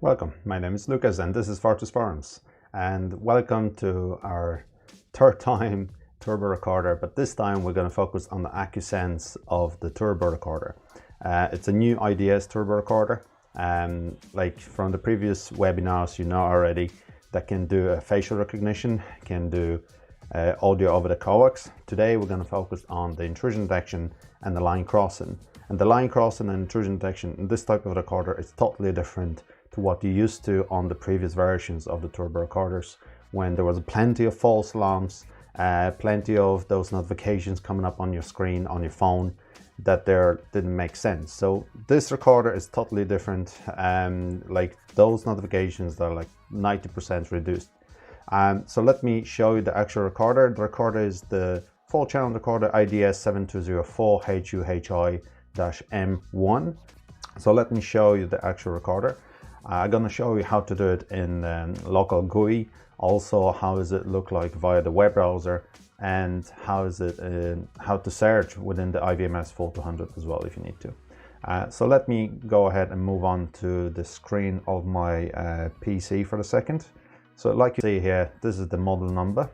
Welcome, my name is Lucas and this is Fortis Forums, and welcome to our third time turbo recorder, but this time we're going to focus on the AcuSense of the turbo recorder. It's a new IDS turbo recorder, like from the previous webinars you know already, that can do facial recognition, can do audio over the coax. Today we're going to focus on the intrusion detection and the line crossing. And the line crossing and intrusion detection in this type of recorder is totally different to what you used to on the previous versions of the turbo recorders, when there was plenty of false alarms, plenty of those notifications coming up on your screen on your phone that there didn't make sense. So this recorder is totally different, like those notifications that are like 90% reduced. So let me show you the actual recorder. The recorder is the 4-channel recorder IDS 7204 HUHI-M1. So let me show you the actual recorder. I'm going to show you how to do it in local GUI, also how does it look like via the web browser, and how is it how to search within the IVMS 4200 as well if you need to. So let me go ahead and move on to the screen of my PC for a second. So like you see here, this is the model number.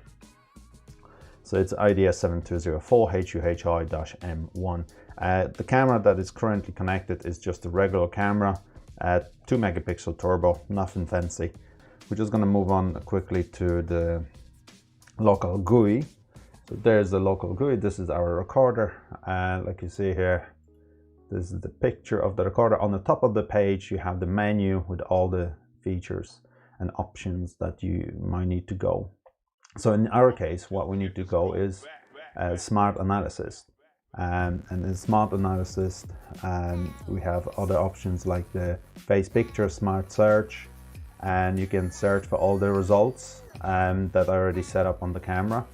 So it's IDS 7204 HUHI-M1. The camera that is currently connected is just a regular camera, 2 megapixel turbo, nothing fancy. We're just going to move on quickly to the local GUI. So there's the local GUI. This is our recorder. Like you see here, this is the picture of the recorder. On the top of the page, you have the menu with all the features and options that you might need to go. So in our case, what we need to go is smart analysis. And in smart analysis, we have other options like the face picture, smart search, and you can search for all the results that are already set up on the camera.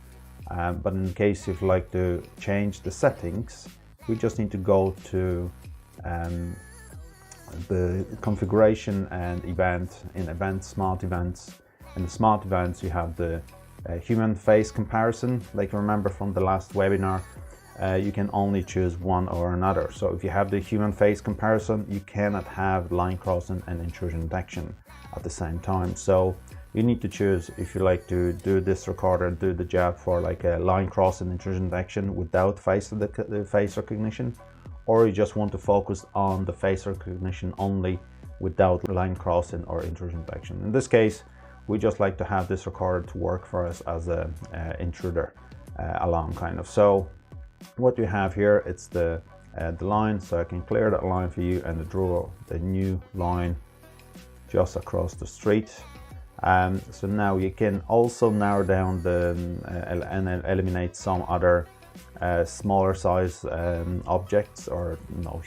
But in case you'd like to change the settings, we just need to go to the configuration and event. In events, smart events. In the smart events, you have the human face comparison. Like remember from the last webinar, you can only choose one or another. So if you have the human face comparison, you cannot have line crossing and intrusion detection at the same time. So you need to choose if you like to do this recorder, do the job for like a line crossing intrusion detection without face recognition, or you just want to focus on the face recognition only without line crossing or intrusion detection. In this case, we just like to have this recorder to work for us as a intruder alarm kind of. So what you have here, it's the line, so I can clear that line for you and draw the new line just across the street. So now you can also narrow down and eliminate some other smaller size objects, or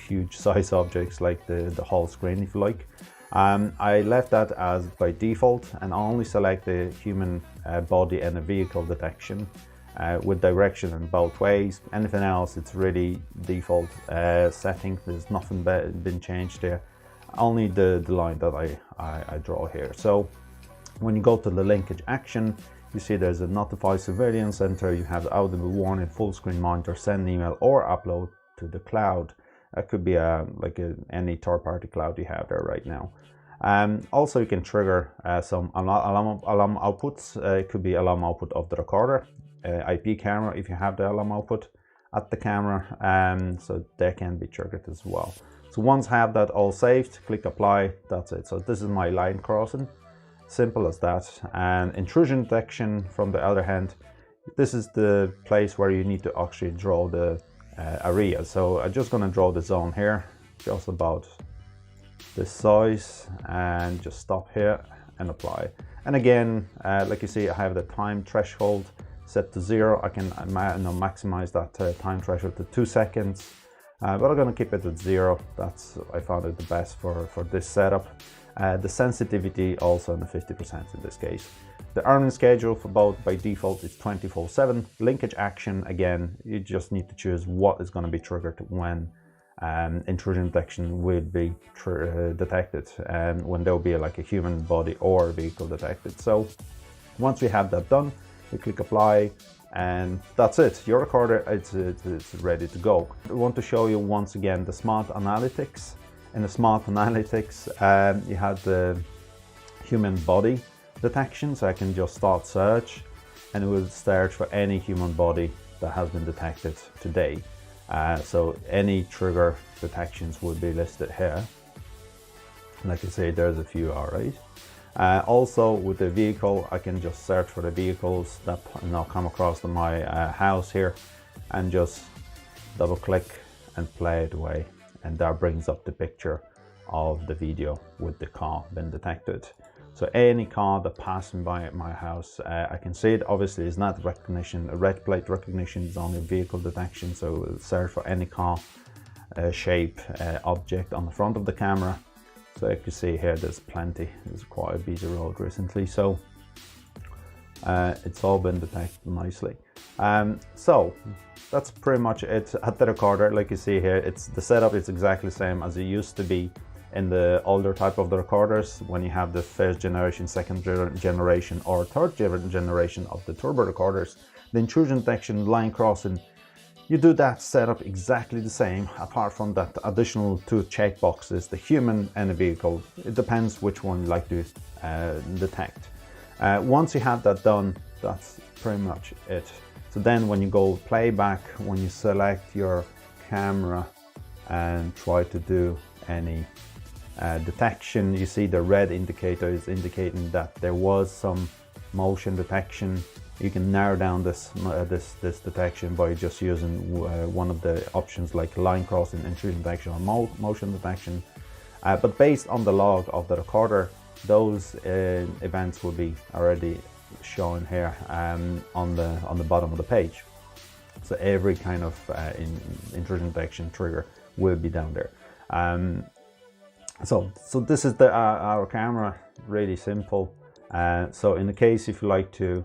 huge size objects like the whole screen if you like. I left that as by default, and I only select the human body and the vehicle detection with direction in both ways. Anything else, it's really default setting. There's nothing been changed there, only the line that I draw here. So when you go to the linkage action, you see there's a notify surveillance center. You have the audible warning, full screen monitor, send email, or upload to the cloud. That could be any third-party cloud you have there right now. Also, you can trigger some alarm outputs. It could be alarm output of the recorder, IP camera if you have the alarm output at the camera, so they can be triggered as well. So once I have that all saved, click apply. That's it. So this is my line crossing, simple as that. And intrusion detection, from the other hand, this is the place where you need to actually draw the area. So I'm just going to draw the zone here, just about this size, and just stop here and apply. And again, like you see, I have the time threshold set to 0. I can maximize that time threshold to 2 seconds, but I'm going to keep it at 0. That's, I found it the best for this setup. The sensitivity also in the 50% in this case. The earning schedule for both by default is 24/7. Linkage action, again, you just need to choose what is going to be triggered when intrusion detection will be detected, and when there will be like a human body or vehicle detected. So once we have that done, we click apply, and that's it. Your recorder, it's ready to go. I want to show you once again the smart analytics. In the smart analytics, you have the human body detection, so I can just start search and it will search for any human body that has been detected today. So any trigger detections will be listed here. Like I say, there's a few alright. Also with the vehicle, I can just search for the vehicles that come across my house here, and just double click and play it away, and that brings up the picture of the video with the car being detected. So any car that passing by my house, I can see it. Obviously it's not recognition, a red plate recognition is only vehicle detection, so it will search for any car shape object on the front of the camera. So you can see here there's plenty. There's quite a busy road recently, so it's all been detected nicely. So that's pretty much it at the recorder. Like you see here, the setup is exactly the same as it used to be in the older type of the recorders, when you have the first generation, second generation, or third generation of the turbo recorders. The intrusion detection, line crossing, you do that setup exactly the same, apart from that additional 2 check boxes, the human and the vehicle. It depends which one you like to detect. Once you have that done, that's pretty much it. So then when you go playback, when you select your camera and try to do any detection, you see the red indicator is indicating that there was some motion detection. You can narrow down this detection by just using one of the options like line crossing, intrusion detection, or motion detection. But based on the log of the recorder, those events will be already shown here on the bottom of the page. So every kind of intrusion detection trigger will be down there. So this is our camera, really simple. So in the case if you like to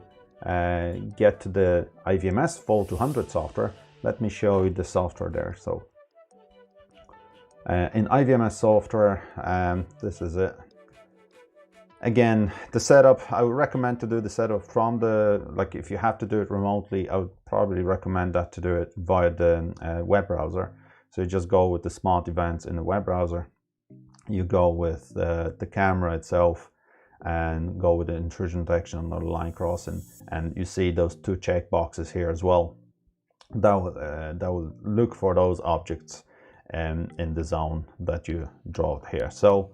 get to the IVMS Full 200 software, let me show you the software there. So in IVMS software, this is it. Again, the setup, I would recommend to do the setup from like if you have to do it remotely, I would probably recommend that to do it via the web browser. So you just go with the smart events in the web browser. You go with the camera itself and go with the intrusion detection on the line crossing, and you see those 2 check boxes here as well. That will look for those objects in the zone that you draw here. So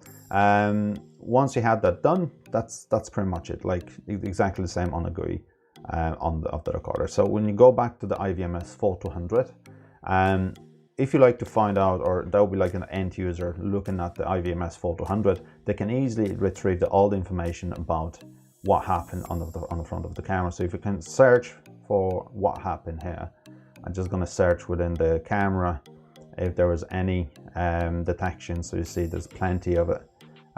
once you have that done, that's pretty much it. Like exactly the same on the GUI of the recorder. So when you go back to the IVMS Full 200, if you like to find out, or that would be like an end user looking at the IVMS Full 200, they can easily retrieve all the information about what happened on the front of the camera. So if you can search for what happened here, I'm just going to search within the camera if there was any detection. So you see there's plenty of it.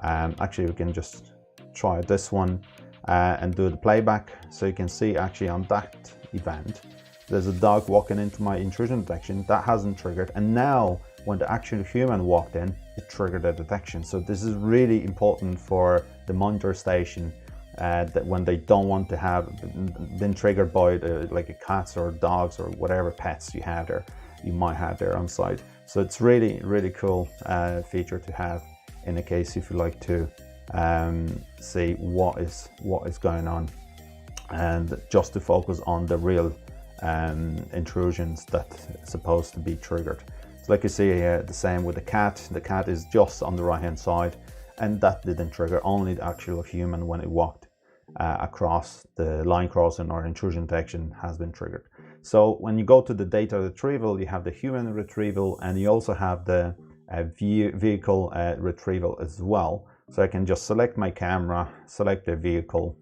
Actually we can just try this one and do the playback. So you can see actually on that event there's a dog walking into my intrusion detection. That hasn't triggered, and now when the actual human walked in, it triggered a detection. So this is really important for the monitor station, that when they don't want to have been triggered by like cats or dogs or whatever pets you might have there on site. So it's really cool feature to have in a case if you like to see what is going on, and just to focus on the real intrusions that's supposed to be triggered. So like you see here, the same with the cat. The cat is just on the right hand side, and that didn't trigger. Only the actual human, when it walked across the line crossing or intrusion detection, has been triggered. So when you go to the data retrieval, you have the human retrieval, and you also have the vehicle retrieval as well. So I can just select my camera, select the vehicle,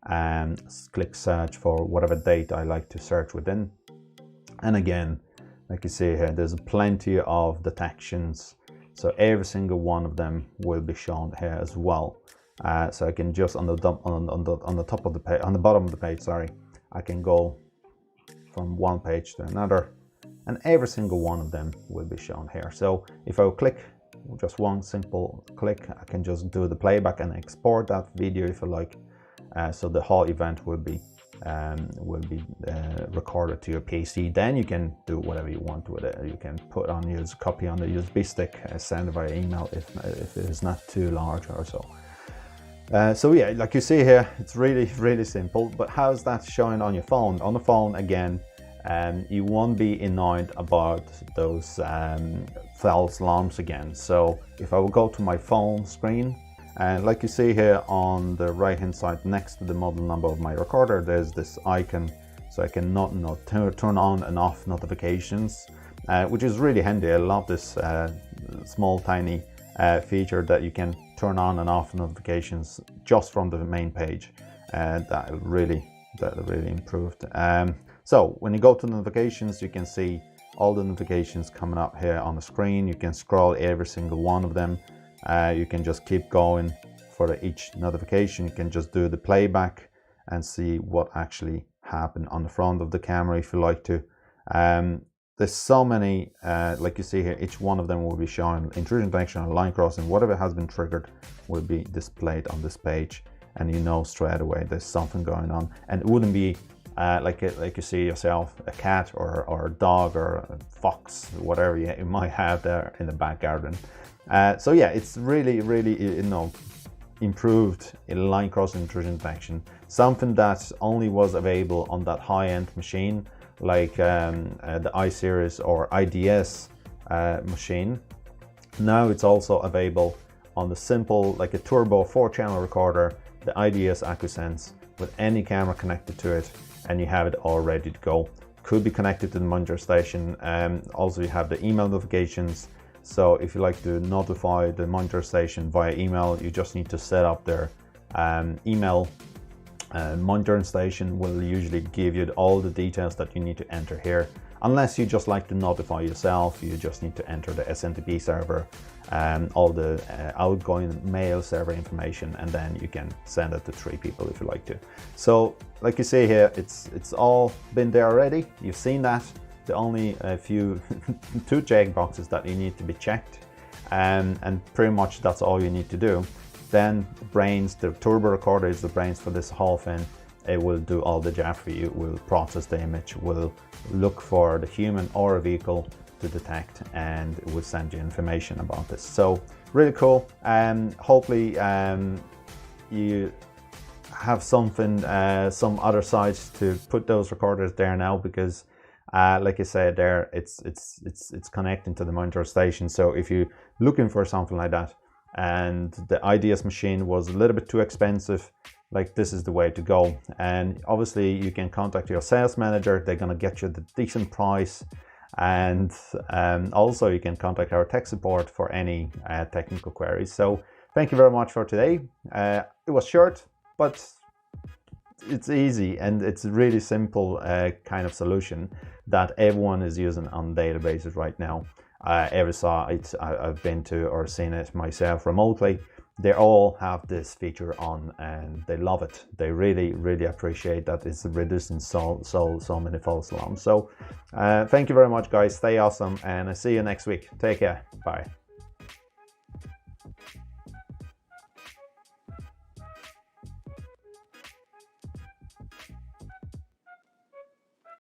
and click search for whatever data I like to search within. And again, like you see here, there's plenty of detections, so every single one of them will be shown here as well. So I can just on the top of the page, on the bottom of the page, sorry, I can go from one page to another, and every single one of them will be shown here. So if I click just one simple click, I can just do the playback and export that video if I like. So the whole event will be will be recorded to your PC. Then you can do whatever you want with it. You can put on use copy on the USB stick, send it via email if it is not too large or so. So yeah, like you see here, it's really simple. But how's that showing on your phone? On the phone, again, you won't be annoyed about those false alarms again. So if I will go to my phone screen, and like you see here on the right hand side next to the model number of my recorder, there's this icon, so I can turn on and off notifications, which is really handy. I love this small tiny feature that you can turn on and off notifications just from the main page. That really improved. So when you go to notifications, you can see all the notifications coming up here on the screen. You can scroll every single one of them. You can just keep going for each notification. You can just do the playback and see what actually happened on the front of the camera if you like to. There's so many, like you see here, each one of them will be showing intrusion detection or line crossing. Whatever has been triggered will be displayed on this page, and you know straight away there's something going on. And it wouldn't be like you see yourself, a cat or a dog or a fox, whatever you might have there in the back garden. So yeah, it's really improved in line crossing intrusion detection, something that only was available on that high-end machine like the iSeries or IDS machine. Now it's also available on the simple, like a turbo 4-channel recorder, the IDS AcuSense, with any camera connected to it, and you have it all ready to go. Could be connected to the monitor station. Also you have the email notifications. So if you like to notify the monitor station via email, you just need to set up their email. Monitoring station will usually give you all the details that you need to enter here. Unless you just like to notify yourself, you just need to enter the SMTP server, all the outgoing mail server information, and then you can send it to 3 people if you like to. So like you see here, it's all been there already. You've seen that. The only a few 2 checkboxes that you need to be checked, and pretty much that's all you need to do. Then the brains, the turbo recorder is the brains for this whole thing. It will do all the job for you. Will process the image, will look for the human or a vehicle to detect, and it will send you information about this. So really cool. Hopefully you have something, some other sites to put those recorders there now, because like I said there, it's connecting to the monitor station. So if you're looking for something like that and the IDS machine was a little bit too expensive, like this is the way to go. And obviously you can contact your sales manager. They're going to get you the decent price. And also you can contact our tech support for any technical queries. So thank you very much for today. It was short, but it's easy, and it's a really simple kind of solution that everyone is using on a daily basis right now. Every site I've been to or seen it myself remotely, they all have this feature on, and they love it. They really appreciate that it's reducing so many false alarms. So thank you very much, guys. Stay awesome, and I see you next week. Take care. Bye.